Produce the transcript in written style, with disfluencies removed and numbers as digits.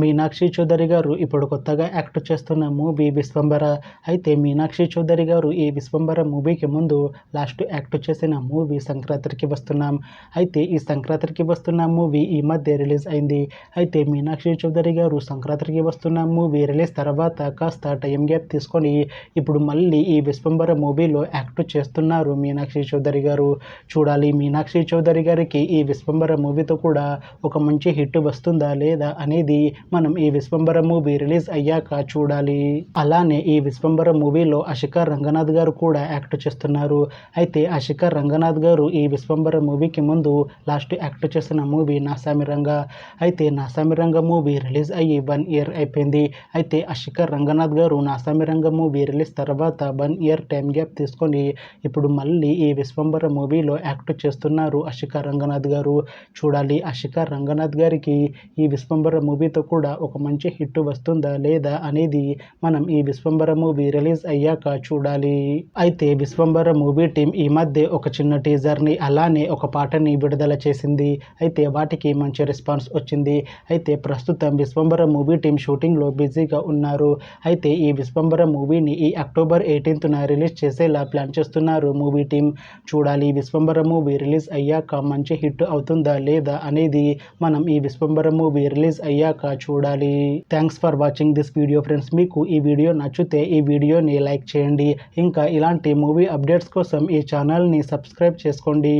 మీనాక్షి చౌదరి గారు ఇప్పుడు కొత్తగా యాక్ట్ చేస్తున్న మూవీ విశ్వంబర. అయితే మీనాక్షి చౌదరి గారు ఈ విశ్వంబర మూవీకి ముందు లాస్ట్ యాక్ట్ చేసిన మూవీ సంక్రాంతికి వస్తున్నాం. అయితే ఈ సంక్రాంతికి వస్తున్న మూవీ ఈ మధ్య రిలీజ్ అయింది. అయితే మీనాక్షి చౌదరి గారు సంక్రాంతికి వస్తున్న మూవీ రిలీజ్ తర్వాత కాస్త టైం గ్యాప్ తీసుకొని ఇప్పుడు మళ్ళీ ఈ విశ్వంబర మూవీలో యాక్ట్ చేస్తున్నారు మీనాక్షి చౌదరి గారు. చూడాలి మీనాక్షి చౌదరి గారికి ఈ విశ్వంబర మూవీతో కూడా ఒక మంచి హిట్ వస్తుందా లేదా అనేది మనం ఈ విశ్వంబర మూవీ రిలీజ్ అయ్యాక చూడాలి. అలానే ఈ విశ్వంబర మూవీలో అశికా రంగనాథ్ గారు కూడా యాక్ట్ చేస్తున్నారు. అయితే అశికా రంగనాథ్ గారు ఈ విశ్వంబర మూవీకి ముందు లాస్ట్ యాక్ట్ చేసిన మూవీ నాసామిరంగ. అయితే నాసామిరంగ మూవీ రిలీజ్ అయ్యి 1 ఇయర్ అయిపోయింది. అయితే అశికా రంగనాథ్ గారు నాసామిరంగ మూవీ రిలీజ్ తర్వాత 1 ఇయర్ టైం గ్యాప్ తీసుకొని ఇప్పుడు మళ్ళీ ఈ విశ్వంబర మూవీలో యాక్ట్ చేస్తున్నారు అశికా రంగనాథ్ గారు. చూడాలి అశికా రంగనాథ్ గారికి ఈ విశ్వంబర మూవీతో కూడా ఒక మంచి హిట్ వస్తుందా లేదా అనేది మనం ఈ విశ్వంబర మూవీ రిలీజ్ అయ్యాక చూడాలి. అయితే విశ్వంబర మూవీ టీం ఈ మధ్య ఒక చిన్న టీజర్ని అలానే ఒక పాటని విడుదల చేసింది. అయితే వాటికి మంచి రెస్పాన్స్ వచ్చింది. అయితే ప్రస్తుతం విశ్వంబర మూవీ టీం షూటింగ్లో బిజీగా ఉన్నారు. అయితే ఈ విశ్వంబర మూవీని ఈ అక్టోబర్ 18న రిలీజ్ చేసేలా ప్లాన్ చేస్తున్నారు మూవీ టీం. చూడాలి విశ్వంబర మూవీ రిలీజ్ అయ్యాక మంచి హిట్ అవుతుందా లేదా అనేది మనం ఈ విశ్వంబర మూవీ రిలీజ్ అయ్యాక చూడాలి. Thanks for watching this video friends. మీకు ఈ వీడియో నచ్చితే ఈ వీడియోని లైక్ చేయండి. ఇంకా ఇలాంటి మూవీ అప్డేట్స్ కోసం ఈ ఛానల్ని సబ్స్క్రైబ్ చేసుకోండి.